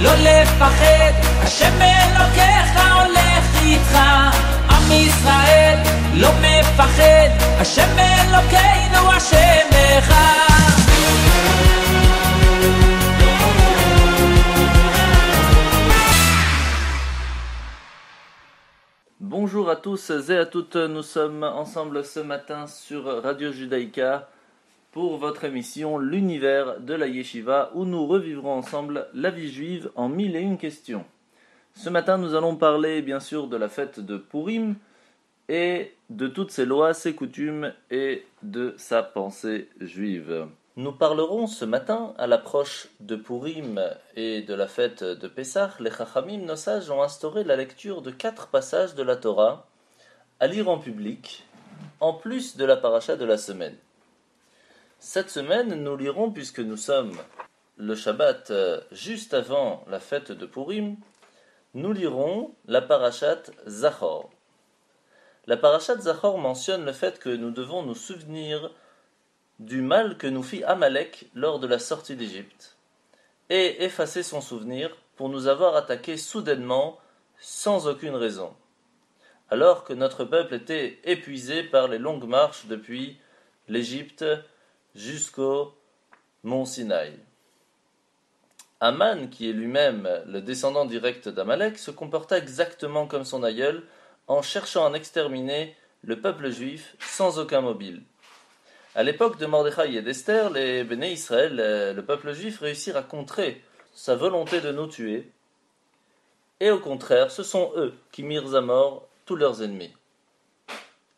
לא לפחד, השם אלוקיך הולך איתך. עם ישראל לא מפחד, השם אלוקינו השם אחד. Bonjour à tous et à toutes, nous sommes ensemble ce matin sur Radio Judaïka pour votre émission L'univers de la Yeshiva où nous revivrons ensemble la vie juive en 1001 questions. Ce matin nous allons parler bien sûr de la fête de Purim et de toutes ses lois, ses coutumes et de sa pensée juive. Nous parlerons ce matin, à l'approche de Purim et de la fête de Pessah, les Chachamim, nos sages, ont instauré la lecture de 4 passages de la Torah à lire en public, en plus de la paracha de la semaine. Cette semaine, nous lirons, puisque nous sommes le Shabbat juste avant la fête de Purim, nous lirons la parachat Zachor. La parachat Zachor mentionne le fait que nous devons nous souvenir du mal que nous fit Amalek lors de la sortie d'Égypte, et effacer son souvenir pour nous avoir attaqués soudainement sans aucune raison, alors que notre peuple était épuisé par les longues marches depuis l'Égypte jusqu'au mont Sinaï. Aman, qui est lui-même le descendant direct d'Amalek, se comporta exactement comme son aïeul en cherchant à exterminer le peuple juif sans aucun mobile. À l'époque de Mordechai et d'Esther, les Béné Israël, le peuple juif, réussirent à contrer sa volonté de nous tuer. Et au contraire, ce sont eux qui mirent à mort tous leurs ennemis,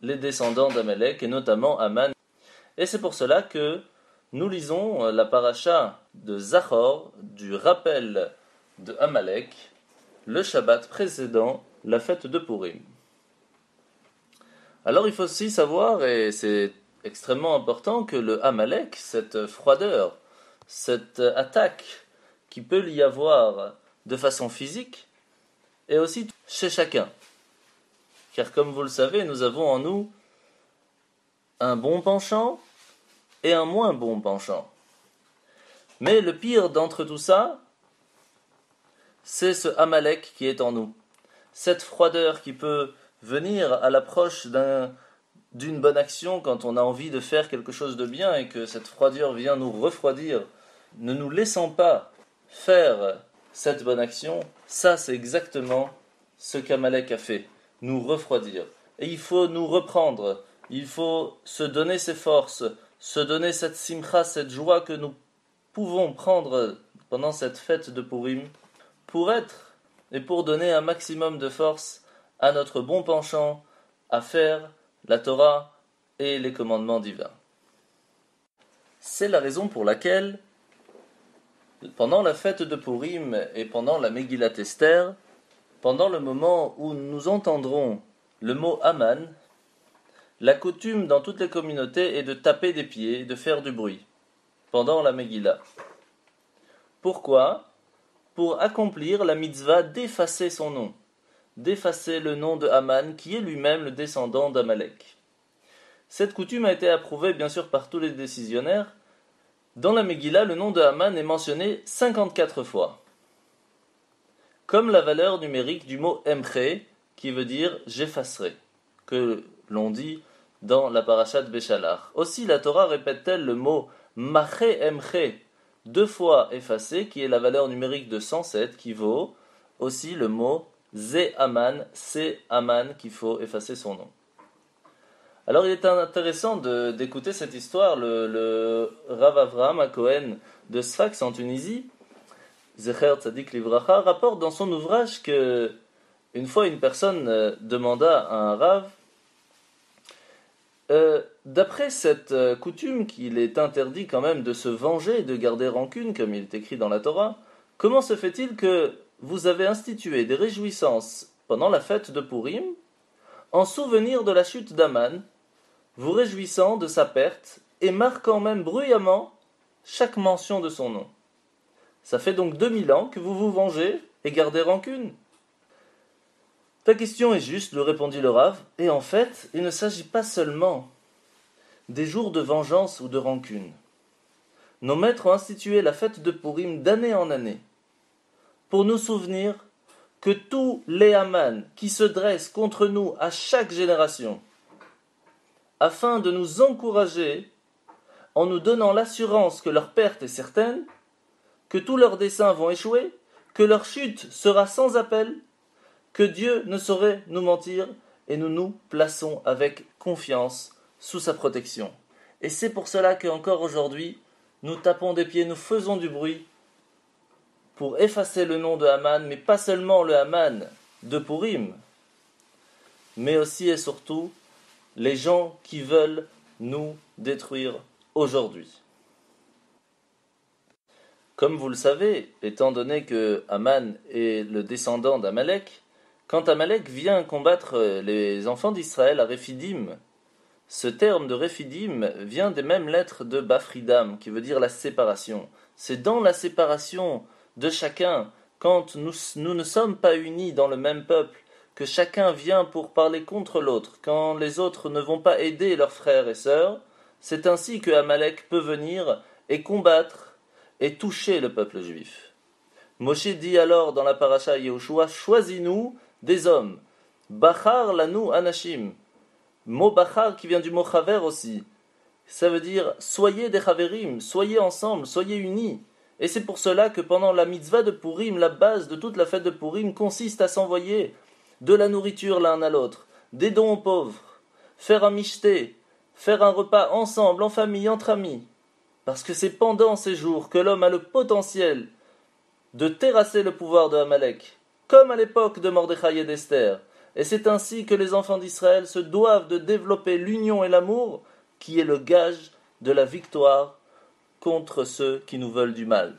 les descendants d'Amalek, et notamment Aman. Et c'est pour cela que nous lisons la paracha de Zachor, du rappel de Amalek, le Shabbat précédant la fête de Purim. Alors il faut aussi savoir, et c'est extrêmement important, que le Amalek, cette froideur, cette attaque qui peut y avoir de façon physique, est aussi chez chacun. Car comme vous le savez, nous avons en nous un bon penchant et un moins bon penchant. Mais le pire d'entre tout ça, c'est ce Amalek qui est en nous. Cette froideur qui peut venir à l'approche d'une bonne action quand on a envie de faire quelque chose de bien et que cette froideur vient nous refroidir, ne nous laissant pas faire cette bonne action, ça c'est exactement ce qu'Amalek a fait, nous refroidir. Et il faut nous reprendre, il faut se donner ses forces, se donner cette simcha, cette joie que nous pouvons prendre pendant cette fête de Purim, pour être et pour donner un maximum de force à notre bon penchant, à faire la Torah et les commandements divins. C'est la raison pour laquelle, pendant la fête de Purim et pendant la Megillat Esther, pendant le moment où nous entendrons le mot Aman, la coutume dans toutes les communautés est de taper des pieds, de faire du bruit, pendant la Megillah. Pourquoi ? Pour accomplir la mitzvah d'effacer son nom, d'effacer le nom de Aman, qui est lui-même le descendant d'Amalek. Cette coutume a été approuvée bien sûr par tous les décisionnaires. Dans la Megillah, le nom de Aman est mentionné 54 fois, comme la valeur numérique du mot Emche, qui veut dire « j'effacerai », que l'on dit dans la parashat Béchalach. Aussi, la Torah répète-t-elle le mot « Mache Emche », 2 fois effacé, qui est la valeur numérique de 107, qui vaut aussi le mot Zé Aman, c'est Aman qu'il faut effacer son nom. Alors il est intéressant d'écouter cette histoire. Le Rav Avraham HaKohen de Sfax en Tunisie, Zecher Tzadik Livracha, rapporte dans son ouvrage que une fois une personne demanda à un Rav, d'après cette coutume qu'il est interdit quand même de se venger et de garder rancune, comme il est écrit dans la Torah, comment se fait-il que vous avez institué des réjouissances pendant la fête de Purim, en souvenir de la chute d'Aman, vous réjouissant de sa perte et marquant même bruyamment chaque mention de son nom. Ça fait donc 2000 ans que vous vous vengez et gardez rancune. Ta question est juste, lui répondit le Rav, et en fait, il ne s'agit pas seulement des jours de vengeance ou de rancune. Nos maîtres ont institué la fête de Purim d'année en année, pour nous souvenir que tous les Haman qui se dressent contre nous à chaque génération, afin de nous encourager en nous donnant l'assurance que leur perte est certaine, que tous leurs desseins vont échouer, que leur chute sera sans appel, que Dieu ne saurait nous mentir et nous nous plaçons avec confiance sous sa protection. Et c'est pour cela qu'encore aujourd'hui, nous tapons des pieds, nous faisons du bruit pour effacer le nom de Haman, mais pas seulement le Haman de Purim, mais aussi et surtout les gens qui veulent nous détruire aujourd'hui. Comme vous le savez, étant donné que Haman est le descendant d'Amalek, quand Amalek vient combattre les enfants d'Israël à Réphidim, ce terme de Réphidim vient des mêmes lettres de Bafridam, qui veut dire la séparation. C'est dans la séparation de chacun, quand nous ne sommes pas unis dans le même peuple, que chacun vient pour parler contre l'autre, quand les autres ne vont pas aider leurs frères et sœurs, c'est ainsi que Amalek peut venir et combattre et toucher le peuple juif. Moshe dit alors dans la paracha Yehoshua, choisis-nous des hommes. Bachar lanu anashim. Mot bachar qui vient du mot chaver aussi. Ça veut dire soyez des chaverim, soyez ensemble, soyez unis. Et c'est pour cela que pendant la mitzvah de Purim, la base de toute la fête de Purim consiste à s'envoyer de la nourriture l'un à l'autre, des dons aux pauvres, faire un mishté, faire un repas ensemble, en famille, entre amis. Parce que c'est pendant ces jours que l'homme a le potentiel de terrasser le pouvoir de Amalek, comme à l'époque de Mordechai et d'Esther. Et c'est ainsi que les enfants d'Israël se doivent de développer l'union et l'amour, qui est le gage de la victoire contre ceux qui nous veulent du mal.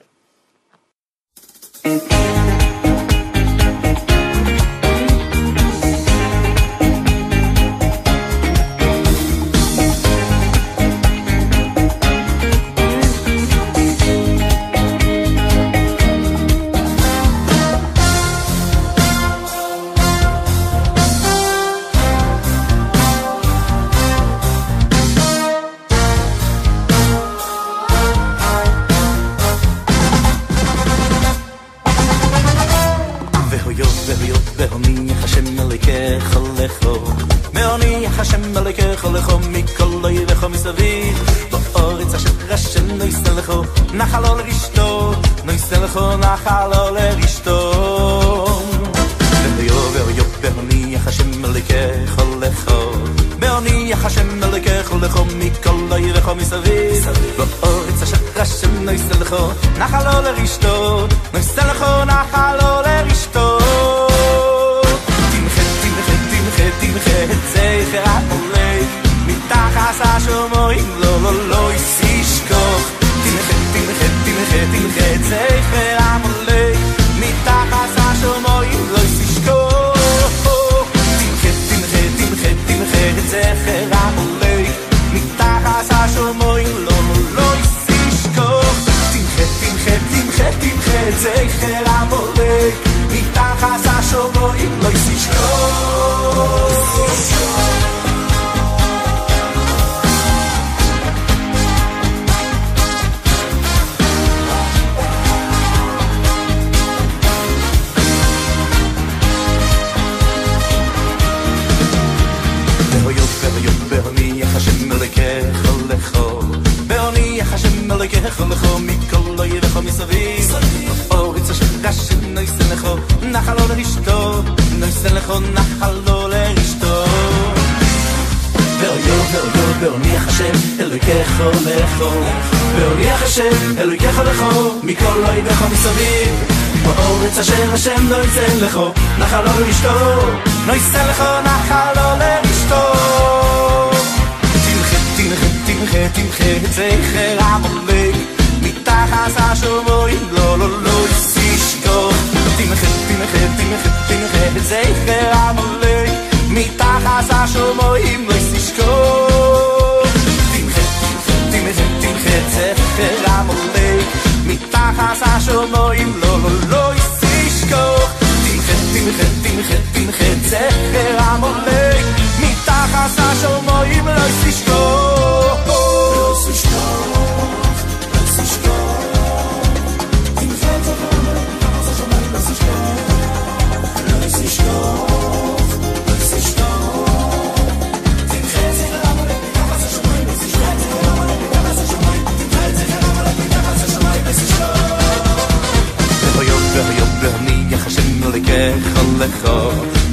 lecho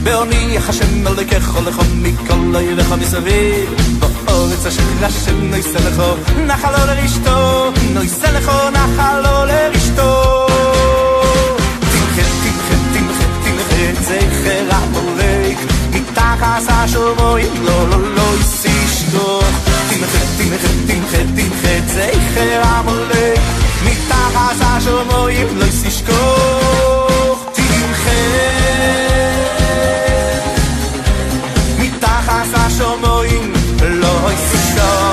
Beoni Hashem Elokecho lecho mikol oivecho מסביב באורץ אשר השם נויסה lecho נחלו לרשתו נויסה lecho נחלו לרשתו תמחה זכר עמלק מתחת השמיים לא ישכח תמחה זכר עמלק מתחת השמיים לא ישכח תמחה מתחת השמיים לא ישכח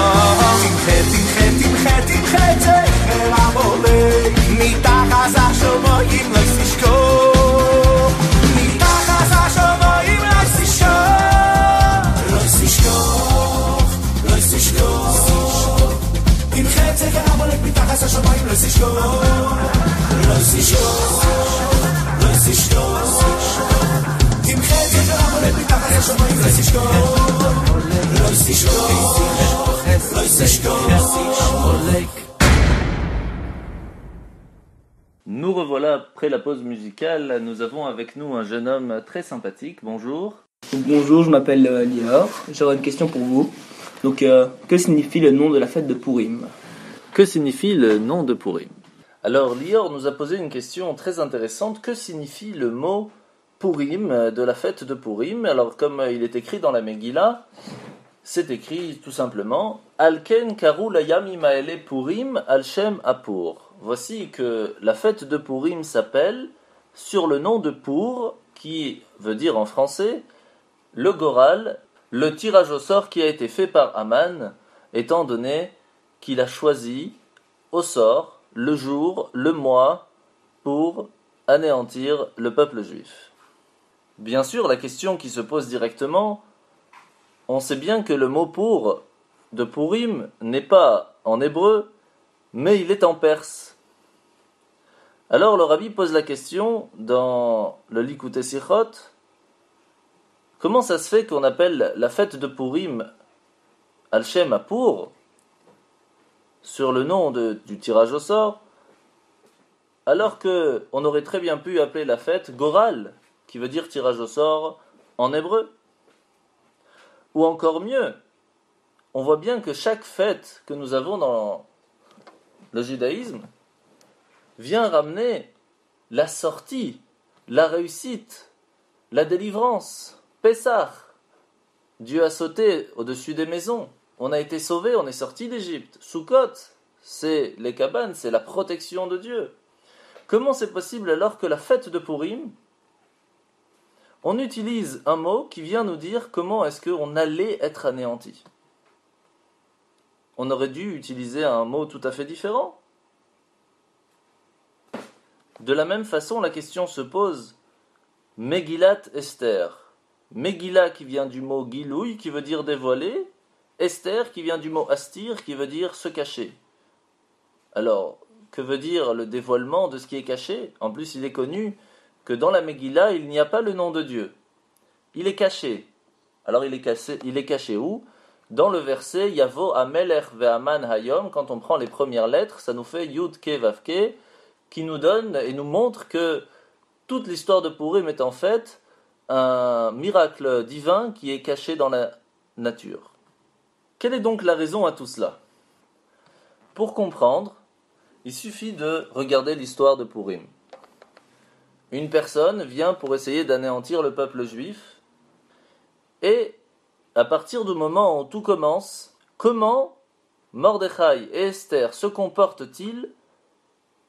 תמחה זכר עמלק מתחת השמיים לא ישכח מתחת השמיים לא תשכח לא תשכח לא תשכח תמחה זכר עמלק מתחת השמיים לא תשכח לא תשכח לא תשכח Nous revoilà après la pause musicale. Nous avons avec nous un jeune homme très sympathique. Bonjour. Bonjour, je m'appelle Lior. J'aurais une question pour vous. Donc, que signifie le nom de la fête de Purim ? Que signifie le nom de Purim ? Alors, Lior nous a posé une question très intéressante. Que signifie le mot Purim de la fête de Purim ? Alors, comme il est écrit dans la Megillah, c'est écrit tout simplement Alken karu layam imaele Purim al shem Apur. Voici que la fête de Purim s'appelle sur le nom de Pur, qui veut dire en français le Goral, le tirage au sort qui a été fait par Aman, étant donné qu'il a choisi au sort le jour, le mois, pour anéantir le peuple juif. Bien sûr, la question qui se pose directement, on sait bien que le mot pour de Purim n'est pas en hébreu, mais il est en perse. Alors le rabbi pose la question dans le Likutei Sichot, comment ça se fait qu'on appelle la fête de Purim Al Shem Apur, sur le nom du tirage au sort, alors qu'on aurait très bien pu appeler la fête Goral, qui veut dire tirage au sort en hébreu. Ou encore mieux, on voit bien que chaque fête que nous avons dans le judaïsme vient ramener la sortie, la réussite, la délivrance. Pessah, Dieu a sauté au-dessus des maisons. On a été sauvés, on est sorti d'Égypte. Sukkot, c'est les cabanes, c'est la protection de Dieu. Comment c'est possible alors que la fête de Purim, on utilise un mot qui vient nous dire comment est-ce qu'on allait être anéanti ? On aurait dû utiliser un mot tout à fait différent. De la même façon, la question se pose Megillat Esther. Megillah qui vient du mot Gilouï, qui veut dire dévoiler, Esther qui vient du mot astir, qui veut dire se cacher. Alors, que veut dire le dévoilement de ce qui est caché ? En plus, il est connu que dans la Megillah, il n'y a pas le nom de Dieu. Il est caché. Alors, il est caché où ? Dans le verset Yavo Amelech ve'aman hayom, quand on prend les premières lettres, ça nous fait Yud Ke Vav Ke, qui nous donne et nous montre que toute l'histoire de Purim est en fait un miracle divin qui est caché dans la nature. Quelle est donc la raison à tout cela ? Pour comprendre, il suffit de regarder l'histoire de Purim. Une personne vient pour essayer d'anéantir le peuple juif, et à partir du moment où tout commence, comment Mordechai et Esther se comportent-ils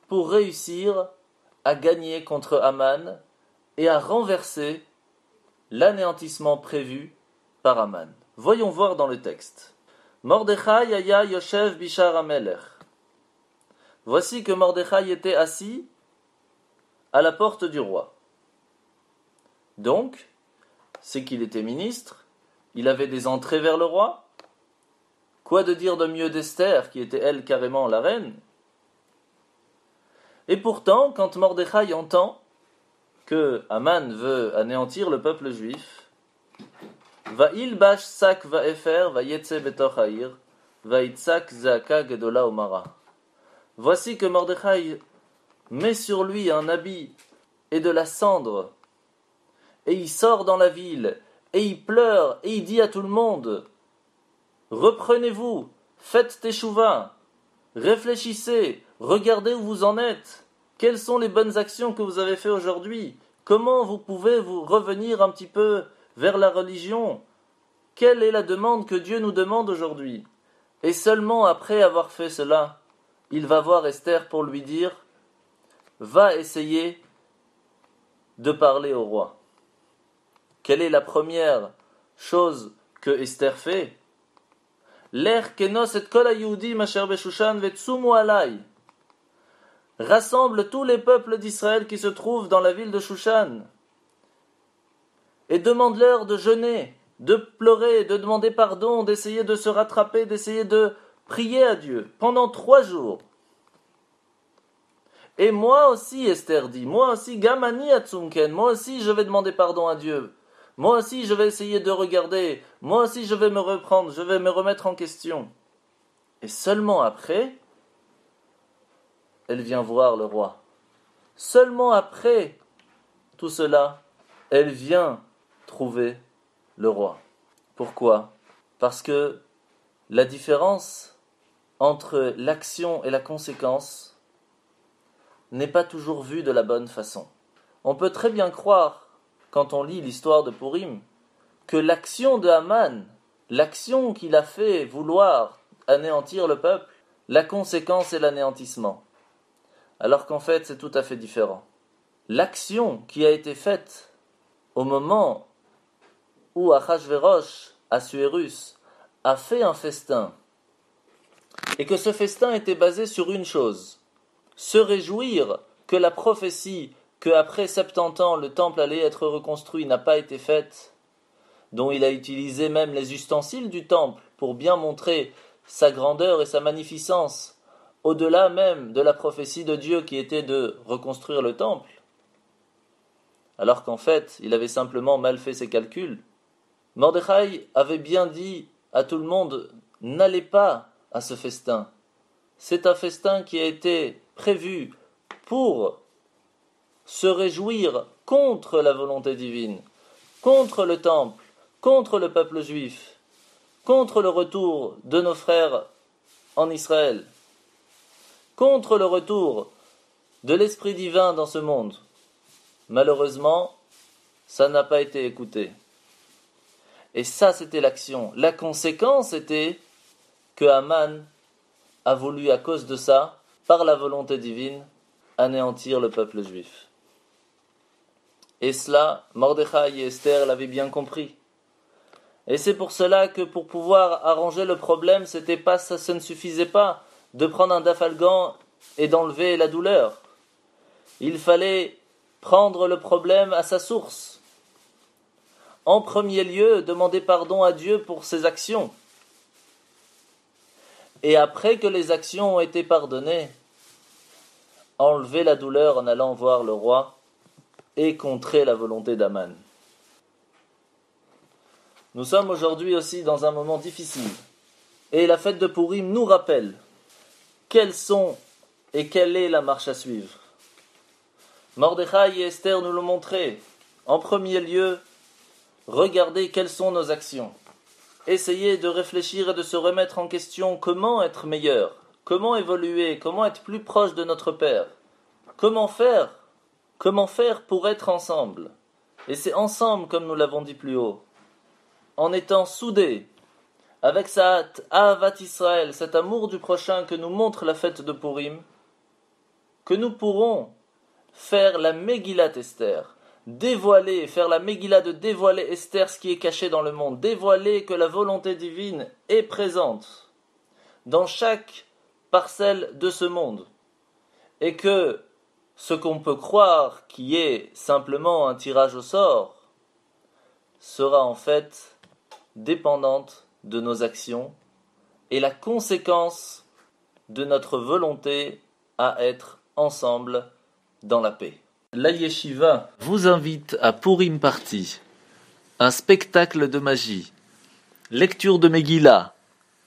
pour réussir à gagner contre Aman et à renverser l'anéantissement prévu par Aman. Voyons voir dans le texte. Mordechai aya yoshev bishar hamelech. Voici que Mordechai était assis à la porte du roi. Donc, c'est qu'il était ministre, il avait des entrées vers le roi. Quoi de dire de mieux d'Esther, qui était elle carrément la reine ? Et pourtant, quand Mordechai entend que Aman veut anéantir le peuple juif, Va'il bash sak va'efer va'yetze betoch ha'ir va'itzak zaka gedola umara. Voici que Mordechai met sur lui un habit et de la cendre, et il sort dans la ville, et il pleure, et il dit à tout le monde, reprenez-vous, faites teshuva, réfléchissez, regardez où vous en êtes, quelles sont les bonnes actions que vous avez faites aujourd'hui, comment vous pouvez vous revenir un petit peu vers la religion, quelle est la demande que Dieu nous demande aujourd'hui. Et seulement après avoir fait cela, il va voir Esther pour lui dire, va essayer de parler au roi. Quelle est la première chose que Esther fait? L'er kenos et kol hayudim asher beshushan vetsumu alai. Rassemble tous les peuples d'Israël qui se trouvent dans la ville de Shushan et demande-leur de jeûner, de pleurer, de demander pardon, d'essayer de se rattraper, d'essayer de prier à Dieu pendant 3 jours. Et moi aussi, Esther dit, moi aussi, gamani atzumken, moi aussi je vais demander pardon à Dieu. Moi aussi je vais essayer de regarder, moi aussi je vais me reprendre, je vais me remettre en question. Et seulement après, elle vient voir le roi. Seulement après tout cela, elle vient trouver le roi. Pourquoi? Parce que la différence entre l'action et la conséquence n'est pas toujours vue de la bonne façon. On peut très bien croire, quand on lit l'histoire de Purim, que l'action de Haman, l'action qu'il a fait vouloir anéantir le peuple, la conséquence est l'anéantissement. Alors qu'en fait, c'est tout à fait différent. L'action qui a été faite au moment où Achashverosh, Assuérus, a fait un festin, et que ce festin était basé sur une chose, se réjouir que la prophétie qu'après 70 ans le temple allait être reconstruit n'a pas été faite, dont il a utilisé même les ustensiles du temple pour bien montrer sa grandeur et sa magnificence, au-delà même de la prophétie de Dieu qui était de reconstruire le temple, alors qu'en fait, il avait simplement mal fait ses calculs. Mordechai avait bien dit à tout le monde, n'allez pas à ce festin. C'est un festin qui a été prévu pour se réjouir contre la volonté divine, contre le temple, contre le peuple juif, contre le retour de nos frères en Israël, contre le retour de l'Esprit divin dans ce monde. Malheureusement, ça n'a pas été écouté. Et ça, c'était l'action. La conséquence était que Haman a voulu, à cause de ça, par la volonté divine, anéantir le peuple juif. Et cela, Mordechai et Esther l'avaient bien compris. Et c'est pour cela que pour pouvoir arranger le problème, ça ne suffisait pas de prendre un dafalgan et d'enlever la douleur. Il fallait prendre le problème à sa source. En premier lieu, demander pardon à Dieu pour ses actions. Et après que les actions ont été pardonnées, enlever la douleur en allant voir le roi et contrer la volonté d'Haman. Nous sommes aujourd'hui aussi dans un moment difficile. Et la fête de Purim nous rappelle quelles sont et quelle est la marche à suivre. Mordechai et Esther nous l'ont montré. En premier lieu, regardez quelles sont nos actions. Essayez de réfléchir et de se remettre en question comment être meilleur, comment évoluer, comment être plus proche de notre Père. Comment faire pour être ensemble. Et c'est ensemble, comme nous l'avons dit plus haut, en étant soudés, avec cette Ahavat Israël, cet amour du prochain que nous montre la fête de Purim, que nous pourrons faire la Megillat Esther, faire la Megillah de dévoiler Esther, ce qui est caché dans le monde, dévoiler que la volonté divine est présente dans chaque parcelle de ce monde, et que ce qu'on peut croire qui est simplement un tirage au sort sera en fait dépendante de nos actions et la conséquence de notre volonté à être ensemble dans la paix. La Yeshiva vous invite à Purim Party, un spectacle de magie, lecture de Megillah,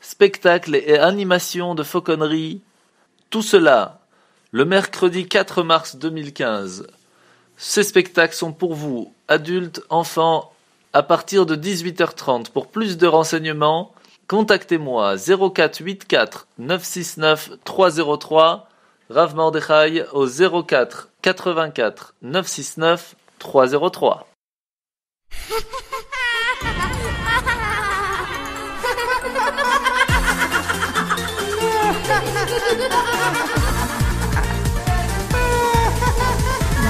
spectacle et animation de fauconnerie, tout cela le mercredi 4 mars 2015, Ces spectacles sont pour vous, adultes, enfants, à partir de 18h30. Pour plus de renseignements, contactez-moi 0484 969 303, Rav Mordechai au 04 84 969 303.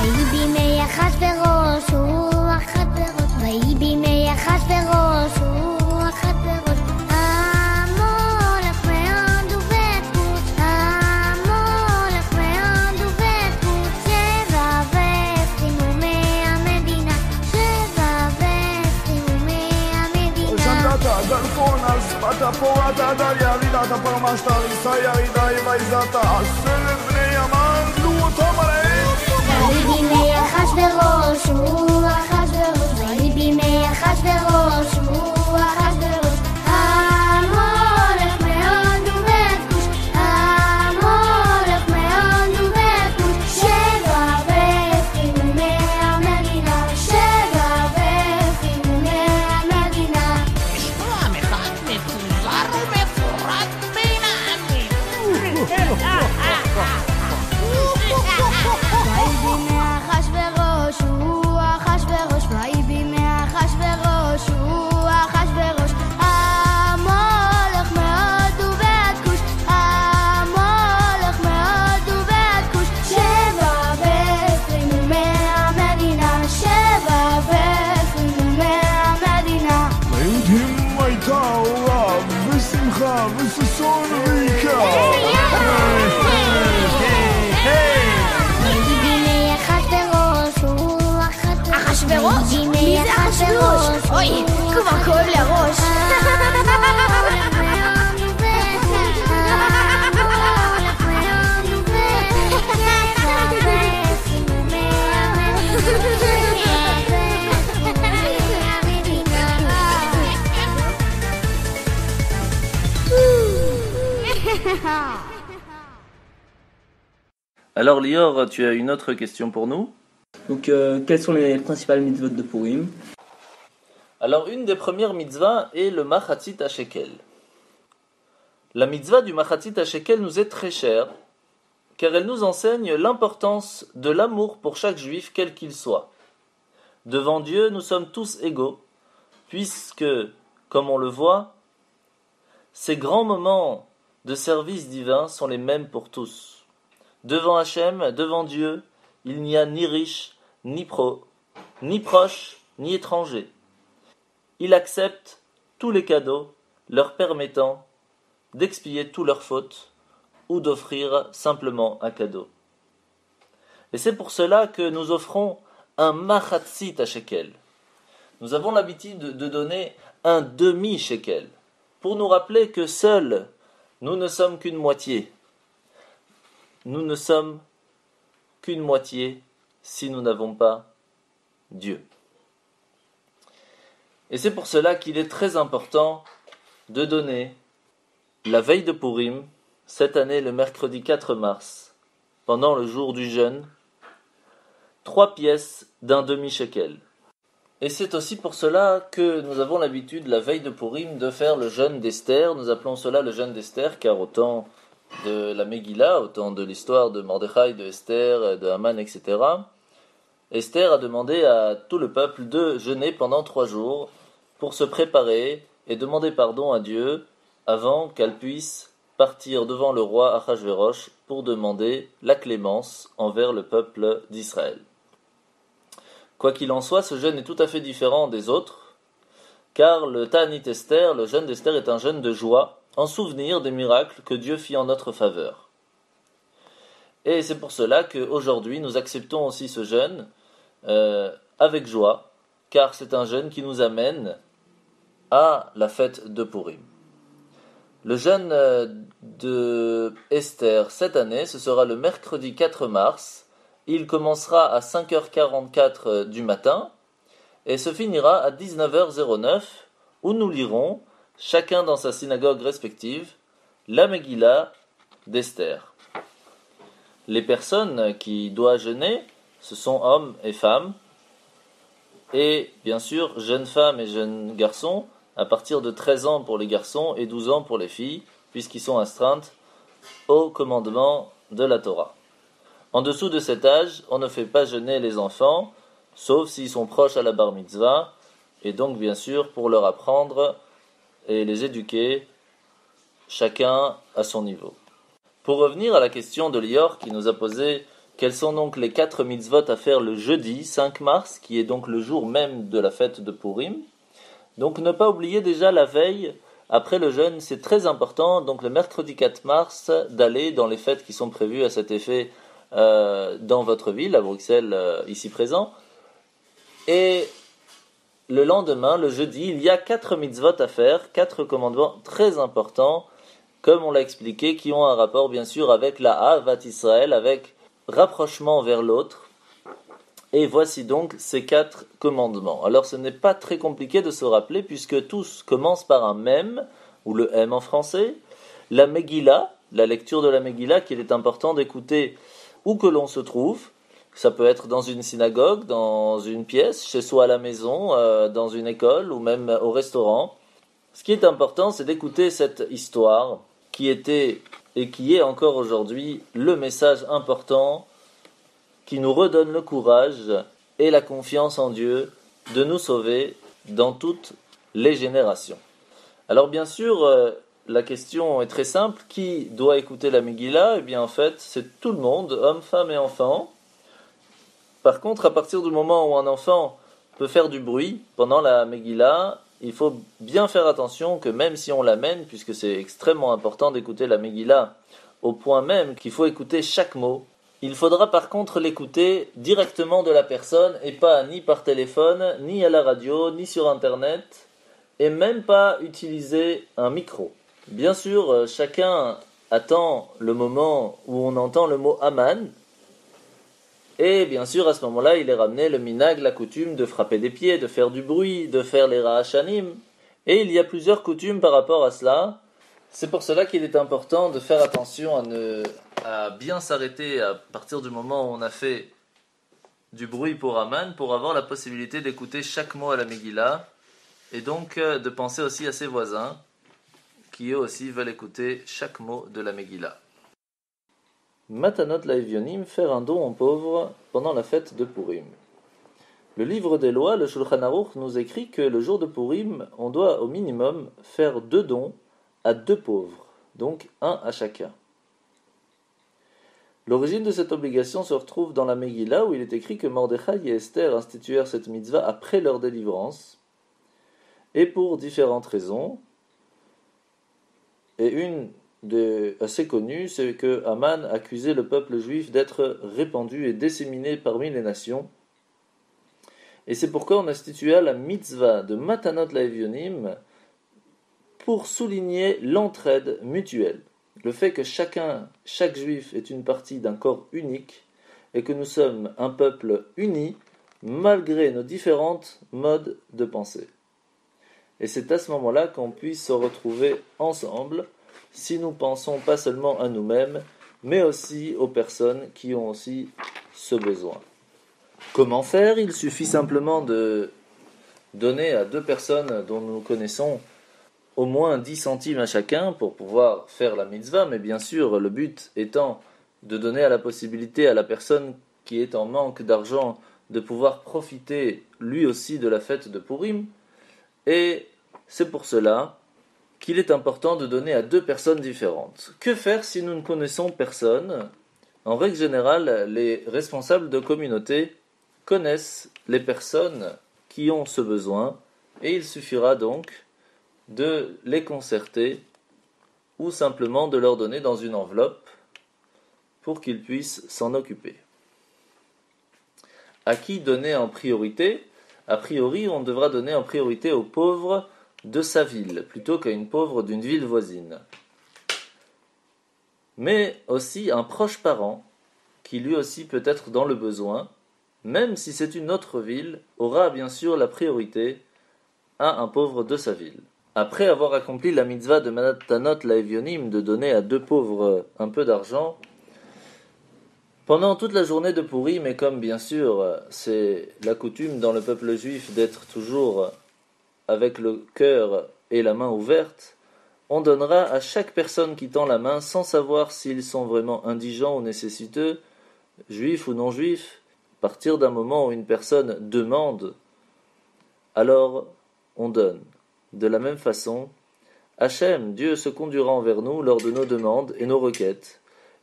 ויהי בימי אחשוורוש הוא אחשוורוש ויהי בימי אחשוורוש הוא אחשוורוש המולך מאוד ובטוש המולך מאוד ובטוש שבע וסתימומי המדינה שבע וסתימומי המדינה Sandata, Galfonas, Patapoata, Daria, Parmasta, Isaya, Vaizata, Asel, Bnei Aman, Lutomare. ויהי בימי אחשוורוש הוא אחשוורוש ויהי בימי אחשוורוש הוא אחשוורוש המולך מאוד ובטוש המולך מאוד ובטוש שבע וסתימומי המדינה שבע וסתימומי המדינה לשמוע מחד מפוזר ומפורט בין העמים. ויהי בימי אחשוורוש הוא אחשוורוש ויהי בימי אחשוורוש הוא אחשוורוש המולך מאוד ובטוש המולך מאוד ובטוש שבע וסתימומי המדינה שבע וסתימומי המדינה ליהודים הייתה אורה ושמחה וששון ויקר. ויהי בימי אחשוורוש הוא אחשוורוש? בימי מי זה אחשוורוש? אוי, כבר כואב לי הראש. Alors Lior, tu as une autre question pour nous? Donc, quelles sont les principales mitzvot de Purim? Alors, une des premières mitzvahs est le Machatzit HaShekel. La mitzvah du Machatzit HaShekel nous est très chère, car elle nous enseigne l'importance de l'amour pour chaque juif, quel qu'il soit. Devant Dieu, nous sommes tous égaux, puisque, comme on le voit, ces grands moments de service divin sont les mêmes pour tous. Devant Hachem, devant Dieu, il n'y a ni riche, ni proche, ni étranger. Il accepte tous les cadeaux leur permettant d'expier toutes leurs fautes ou d'offrir simplement un cadeau. Et c'est pour cela que nous offrons un machatzit à shekel. Nous avons l'habitude de donner un demi-shekel pour nous rappeler que seuls nous ne sommes qu'une moitié. Nous ne sommes qu'une moitié si nous n'avons pas Dieu. Et c'est pour cela qu'il est très important de donner la veille de Purim, cette année le mercredi 4 mars, pendant le jour du jeûne, 3 pièces d'un demi-shekel. Et c'est aussi pour cela que nous avons l'habitude, la veille de Purim, de faire le jeûne d'Esther. Nous appelons cela le jeûne d'Esther, car au temps de la Megillah, au temps de l'histoire de Mordechai, de Esther, de Haman, etc., Esther a demandé à tout le peuple de jeûner pendant 3 jours pour se préparer et demander pardon à Dieu avant qu'elle puisse partir devant le roi Achashverosh pour demander la clémence envers le peuple d'Israël. Quoi qu'il en soit, ce jeûne est tout à fait différent des autres, car le Ta'anit Esther, le jeûne d'Esther, est un jeûne de joie, en souvenir des miracles que Dieu fit en notre faveur. Et c'est pour cela qu'aujourd'hui, nous acceptons aussi ce jeûne avec joie, car c'est un jeûne qui nous amène à la fête de Purim. Le jeûne de Esther cette année, ce sera le mercredi 4 mars. Il commencera à 5h44 du matin et se finira à 19h09 où nous lirons, chacun dans sa synagogue respective, la Megillah d'Esther. Les personnes qui doivent jeûner ce sont hommes et femmes, et bien sûr jeunes femmes et jeunes garçons, à partir de 13 ans pour les garçons et 12 ans pour les filles, puisqu'ils sont astreintes au commandement de la Torah. En dessous de cet âge, on ne fait pas jeûner les enfants, sauf s'ils sont proches à la bar mitzvah, et donc bien sûr pour leur apprendre et les éduquer, chacun à son niveau. Pour revenir à la question de Lior qui nous a posé quels sont donc les 4 mitzvot à faire le jeudi 5 mars, qui est donc le jour même de la fête de Purim. Donc ne pas oublier déjà la veille, après le jeûne, c'est très important, donc le mercredi 4 mars, d'aller dans les fêtes qui sont prévues à cet effet dans votre ville, à Bruxelles, ici présent. Et le lendemain, le jeudi, il y a 4 mitzvot à faire, 4 commandements très importants, comme on l'a expliqué, qui ont un rapport bien sûr avec la Ahavat Israël, avec rapprochement vers l'autre. Et voici donc ces 4 commandements. Alors ce n'est pas très compliqué de se rappeler, puisque tous commencent par un mem, ou le M en français, la Megillah, la lecture de la Megillah, qu'il est important d'écouter où que l'on se trouve. Ça peut être dans une synagogue, dans une pièce, chez soi à la maison, dans une école, ou même au restaurant. Ce qui est important, c'est d'écouter cette histoire, qui était et qui est encore aujourd'hui le message important qui nous redonne le courage et la confiance en Dieu de nous sauver dans toutes les générations. Alors bien sûr, la question est très simple. Qui doit écouter la Megillah ? Eh bien en fait, c'est tout le monde, hommes, femmes et enfants. Par contre, à partir du moment où un enfant peut faire du bruit pendant la Megillah, il faut bien faire attention que même si on l'amène, puisque c'est extrêmement important d'écouter la Megillah, au point même qu'il faut écouter chaque mot, il faudra par contre l'écouter directement de la personne et pas ni par téléphone, ni à la radio, ni sur internet, et même pas utiliser un micro. Bien sûr, chacun attend le moment où on entend le mot Aman, et bien sûr à ce moment-là il est ramené le minag, la coutume de frapper des pieds, de faire du bruit, de faire les ra'ashanim, et il y a plusieurs coutumes par rapport à cela. C'est pour cela qu'il est important de faire attention à bien s'arrêter à partir du moment où on a fait du bruit pour Aman, pour avoir la possibilité d'écouter chaque mot à la Megillah, et donc de penser aussi à ses voisins, qui eux aussi veulent écouter chaque mot de la Megillah. Matanot Laevionim, faire un don aux pauvres pendant la fête de Purim. Le livre des lois, le Shulchan Aruch, nous écrit que le jour de Purim, on doit au minimum faire 2 dons à 2 pauvres, donc 1 à chacun. L'origine de cette obligation se retrouve dans la Megillah, où il est écrit que Mordechai et Esther instituèrent cette mitzvah après leur délivrance, et pour différentes raisons. Et une assez connue, c'est que Haman accusait le peuple juif d'être répandu et disséminé parmi les nations. Et c'est pourquoi on institua la mitzvah de Matanot Laevionim pour souligner l'entraide mutuelle. Le fait que chaque juif est une partie d'un corps unique et que nous sommes un peuple uni malgré nos différentes modes de pensée. Et c'est à ce moment-là qu'on puisse se retrouver ensemble si nous pensons pas seulement à nous-mêmes, mais aussi aux personnes qui ont aussi ce besoin. Comment faire ? Il suffit simplement de donner à 2 personnes dont nous connaissons au moins 10 centimes à chacun pour pouvoir faire la mitzvah, mais bien sûr, le but étant de donner la possibilité à la personne qui est en manque d'argent de pouvoir profiter lui aussi de la fête de Purim. Et c'est pour cela qu'il est important de donner à 2 personnes différentes. Que faire si nous ne connaissons personne ? En règle générale, les responsables de communauté connaissent les personnes qui ont ce besoin, et il suffira donc de les concerter ou simplement de leur donner dans une enveloppe pour qu'ils puissent s'en occuper. À qui donner en priorité ? A priori, on devra donner en priorité aux pauvres de sa ville, plutôt qu'à une pauvre d'une ville voisine. Mais aussi un proche parent, qui lui aussi peut être dans le besoin, même si c'est une autre ville, aura bien sûr la priorité à un pauvre de sa ville. Après avoir accompli la mitzvah de Matanot Laevionim, de donner à 2 pauvres un peu d'argent, Pendant toute la journée de Pourim, et comme bien sûr c'est la coutume dans le peuple juif d'être toujours avec le cœur et la main ouverte, on donnera à chaque personne qui tend la main, sans savoir s'ils sont vraiment indigents ou nécessiteux, juifs ou non juifs. À partir d'un moment où une personne demande, alors on donne. De la même façon, Hachem, Dieu se conduira envers nous lors de nos demandes et nos requêtes,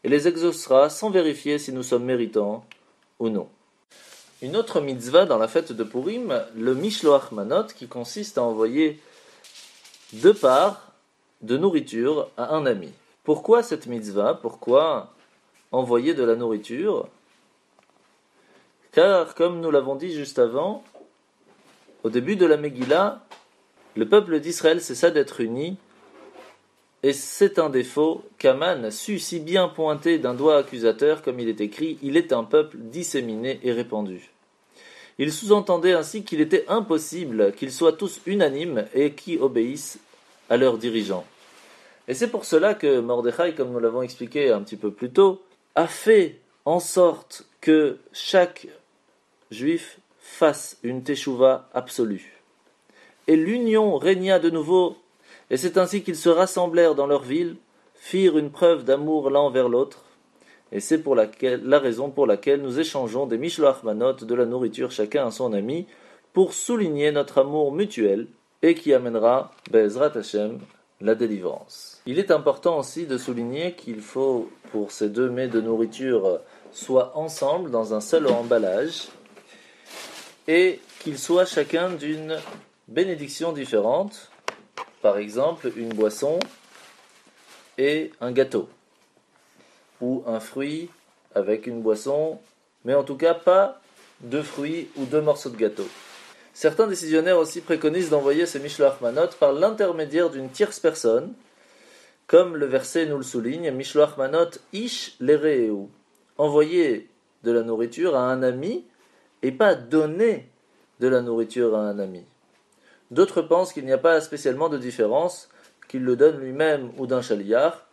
et les exaucera sans vérifier si nous sommes méritants ou non. Une autre mitzvah dans la fête de Purim, le Mishloach Manot, qui consiste à envoyer 2 parts de nourriture à un ami. Pourquoi cette mitzvah? Pourquoi envoyer de la nourriture? Car, comme nous l'avons dit juste avant, au début de la Megillah, le peuple d'Israël cessa d'être uni, et c'est un défaut qu'Aman sut si bien pointer d'un doigt accusateur, comme il est écrit, il est un peuple disséminé et répandu. Il sous-entendait ainsi qu'il était impossible qu'ils soient tous unanimes et qui obéissent à leurs dirigeants. Et c'est pour cela que Mordechai, comme nous l'avons expliqué un petit peu plus tôt, a fait en sorte que chaque juif fasse une teshuva absolue. Et l'union régna de nouveau, et c'est ainsi qu'ils se rassemblèrent dans leur ville, firent une preuve d'amour l'un envers l'autre, et c'est la raison pour laquelle nous échangeons des Mishloach Manot, de la nourriture chacun à son ami, pour souligner notre amour mutuel, et qui amènera, Be'ezrat Hashem, la délivrance. Il est important aussi de souligner qu'il faut, pour ces 2 mets de nourriture, soient ensemble dans un seul emballage, et qu'ils soient chacun d'une bénédiction différente, par exemple une boisson et un gâteau, ou un fruit avec une boisson, mais en tout cas pas 2 fruits ou 2 morceaux de gâteau. Certains décisionnaires aussi préconisent d'envoyer ces Mishloach Manot par l'intermédiaire d'une tierce personne, comme le verset nous le souligne, Mishloach Manot ish lereu, envoyer de la nourriture à un ami et pas donner de la nourriture à un ami. D'autres pensent qu'il n'y a pas spécialement de différence, qu'il le donne lui-même ou d'un chaliar.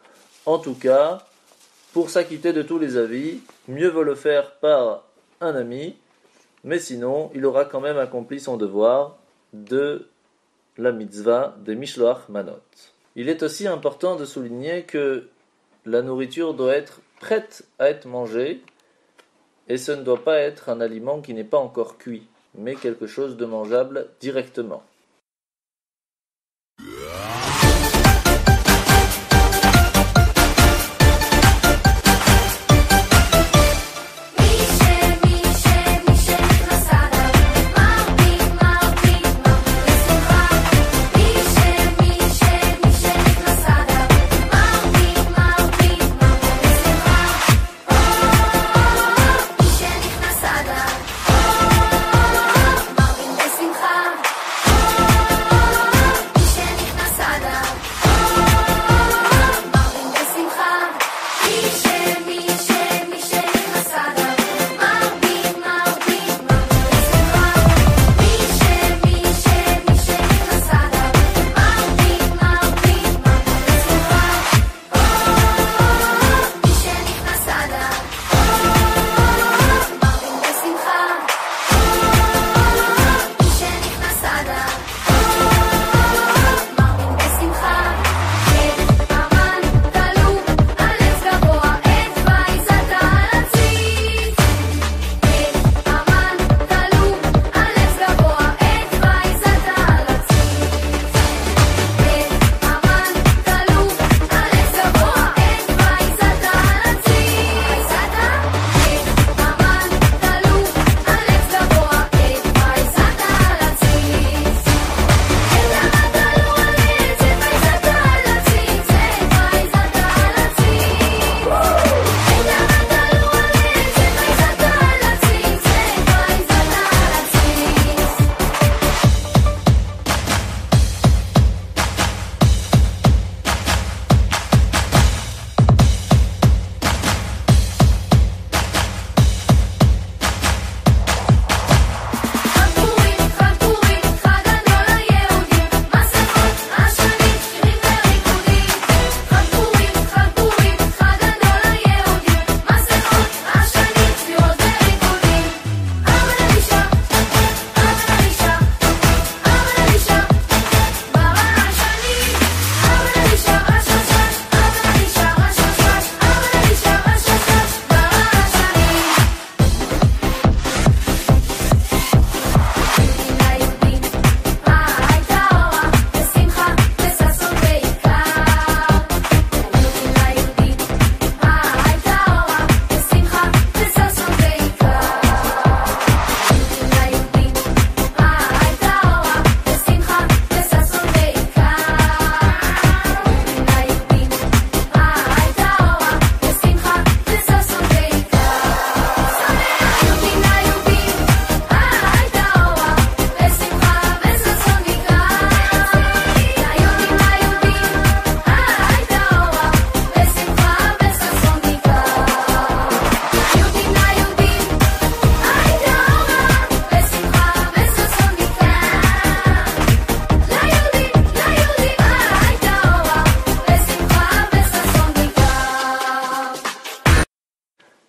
En tout cas, pour s'acquitter de tous les avis, mieux vaut le faire par un ami, mais sinon, il aura quand même accompli son devoir de la mitzvah des Mishloach Manot. Il est aussi important de souligner que la nourriture doit être prête à être mangée, et ce ne doit pas être un aliment qui n'est pas encore cuit, mais quelque chose de mangeable directement. בשמחה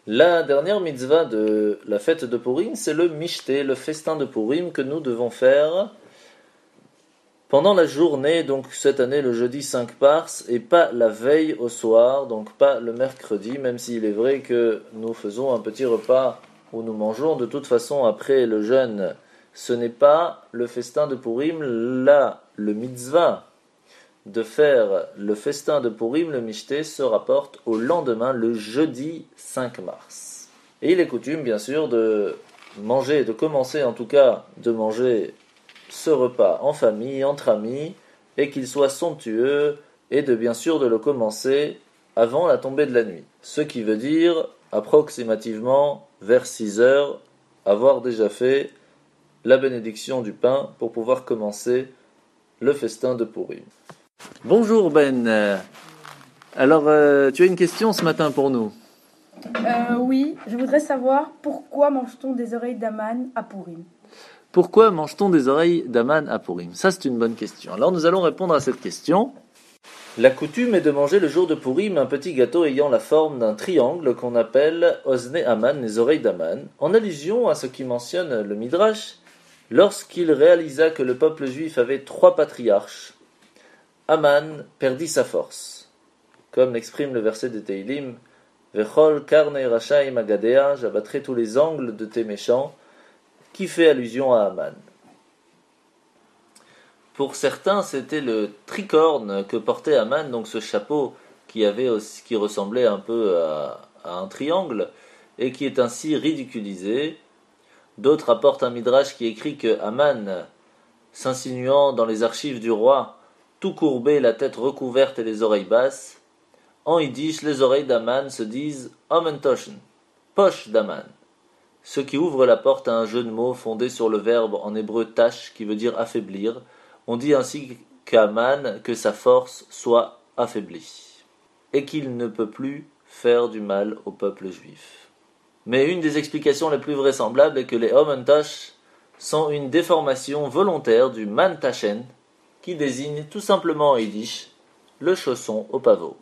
La dernière mitzvah de la fête de Purim, c'est le Mishté, le festin de Purim que nous devons faire pendant la journée, donc cette année le jeudi 5 Pars, et pas la veille au soir, donc pas le mercredi, même s'il est vrai que nous faisons un petit repas où nous mangeons de toute façon après le jeûne. Ce n'est pas le festin de Purim, là, le mitzvah de faire le festin de Purim, le Mishté, se rapporte au lendemain, le jeudi 5 mars. Et il est coutume, bien sûr, de manger, de commencer en tout cas, de manger ce repas en famille, entre amis, et qu'il soit somptueux, et de bien sûr de le commencer avant la tombée de la nuit. Ce qui veut dire, approximativement, vers 6 heures, avoir déjà fait la bénédiction du pain pour pouvoir commencer le festin de Purim. Bonjour Ben. Alors, tu as une question ce matin pour nous? Oui, je voudrais savoir pourquoi mange-t-on des oreilles d'Aman à Purim? Pourquoi mange-t-on des oreilles d'Aman à Purim? Ça, c'est une bonne question. Alors, nous allons répondre à cette question. La coutume est de manger le jour de Purim un petit gâteau ayant la forme d'un triangle qu'on appelle Ozne Aman, les oreilles d'Aman, en allusion à ce qui mentionne le Midrash. Lorsqu'il réalisa que le peuple juif avait 3 patriarches, Aman perdit sa force. Comme l'exprime le verset de Teilim, Vechol karne rashaim agadea, j'abattrai tous les angles de tes méchants, qui fait allusion à Aman. Pour certains, c'était le tricorne que portait Aman, donc ce chapeau qui ressemblait un peu à un triangle, et qui est ainsi ridiculisé. D'autres apportent un midrash qui écrit que Aman, s'insinuant dans les archives du roi, tout courbé, la tête recouverte et les oreilles basses, en yiddish, les oreilles d'Aman se disent Omentoschen, poche d'Aman, ce qui ouvre la porte à un jeu de mots fondé sur le verbe en hébreu tash qui veut dire affaiblir. On dit ainsi qu'Aman, que sa force soit affaiblie, et qu'il ne peut plus faire du mal au peuple juif. Mais une des explications les plus vraisemblables est que les Omentosh sont une déformation volontaire du mantachen, qui désigne tout simplement en yiddish le chausson au pavot.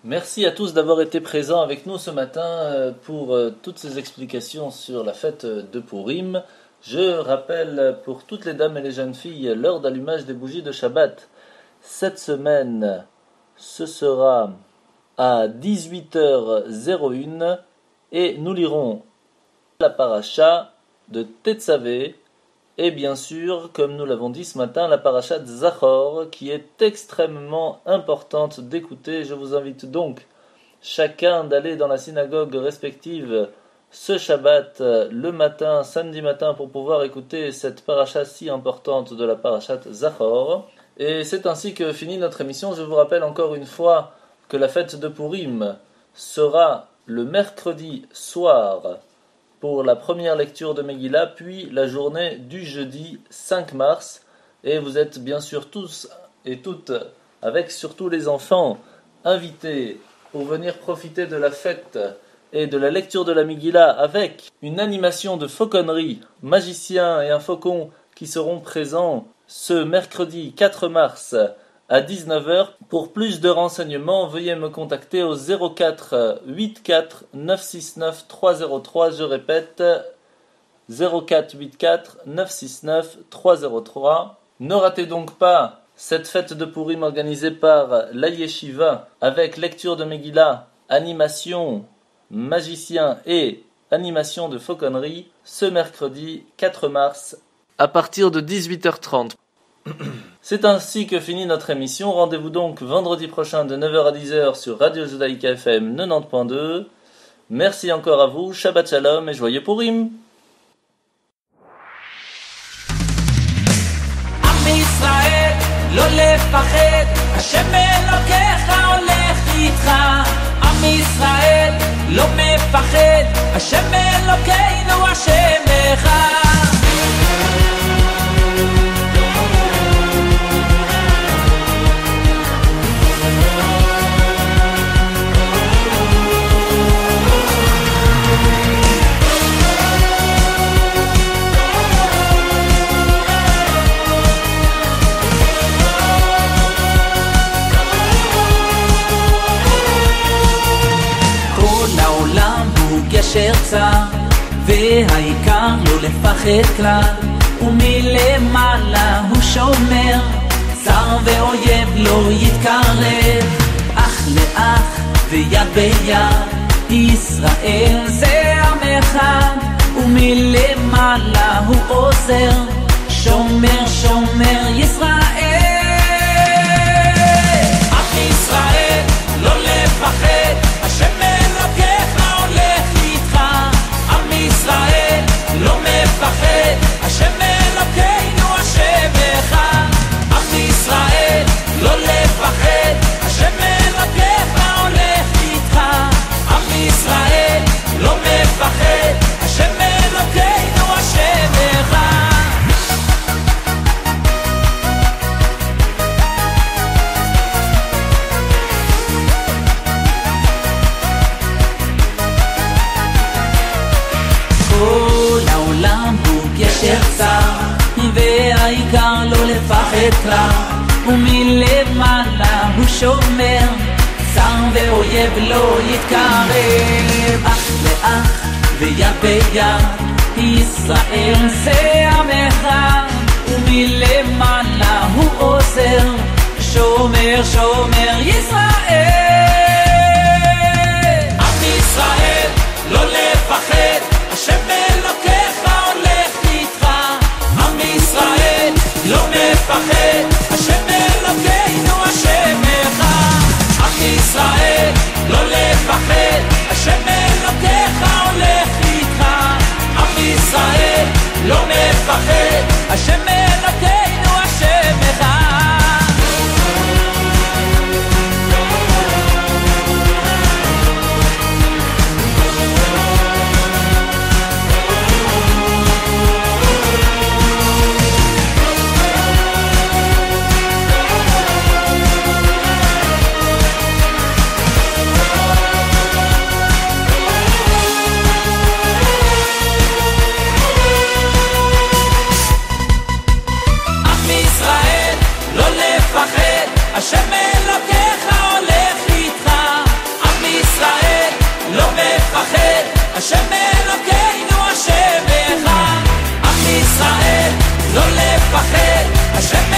Merci à tous d'avoir été présents avec nous ce matin pour toutes ces explications sur la fête de Pourim. Je rappelle pour toutes les dames et les jeunes filles l'heure d'allumage des bougies de Shabbat. Cette semaine, ce sera à 18h01 et nous lirons la paracha de Tetzavé et bien sûr, comme nous l'avons dit ce matin, la paracha de Zachor qui est extrêmement importante d'écouter. Je vous invite donc chacun d'aller dans la synagogue respective ce Shabbat le matin, samedi matin, pour pouvoir écouter cette paracha si importante de la paracha de Zachor. Et c'est ainsi que finit notre émission. Je vous rappelle encore une fois que la fête de Pourim sera le mercredi soir pour la première lecture de Megillah, puis la journée du jeudi 5 mars. Et vous êtes bien sûr tous et toutes, avec surtout les enfants, invités pour venir profiter de la fête et de la lecture de la Megillah avec une animation de fauconnerie, magicien et un faucon qui seront présents ce mercredi 4 mars à 19h. Pour plus de renseignements, veuillez me contacter au 04 84 969 303. Je répète, 04 84 969 303. Ne ratez donc pas cette fête de Pourim organisée par la Yeshiva avec lecture de Megillah, animation, magicien et animation de fauconnerie ce mercredi 4 mars à partir de 18h30. C'est ainsi que finit notre émission. Rendez-vous donc vendredi prochain de 9h à 10h sur Radio Judaïka FM 90.2. Merci encore à vous, Shabbat Shalom et joyeux Pourim. עם ישראל, לא לפחד, השם אלוקיך הולך איתך. עם ישראל, לא מפחד, השם אלוקינו השם אחד. גשר צר, והעיקר לא לפחד כלל, ומלמעלה הוא שומר, צר ואויב לא יתקרב, אח לאח ויד ביד, ישראל זה עם אחד, ומלמעלה הוא עוזר, שומר שומר ישראל. עם ישראל לא לפחד, השם אלוקיך הולך איתך. עם ישראל לא מפחד, השם אלוקינו השם אחד. עם ישראל לא לפחד, השם אלוקיך הולך איתך. עם ישראל לא מפחד, השם אלוקינו השם אחד. כל העולם הוא גשר צר, והעיקר לא לפחד כלל, ומלמעלה הוא שומר, צר ואויב לא יתקרב, אח לאח ויד ביד, ישראל זה עם אחד, ומלמעלה הוא עוזר, שומר שומר ישראל. עם ישראל לא לפחד, השם אלוקיך הולך איתך. עם ישראל לא מפחד, השם אלוקינו השם אחד. עם ישראל לא לפחד, השם אלוקיך הולך איתך. עם ישראל לא מפחד, השם אלוקינו השם אחד. השם אלוקיך הולך איתך. השם אלוקינו השם אחד, עם ישראל לא לפחד, השם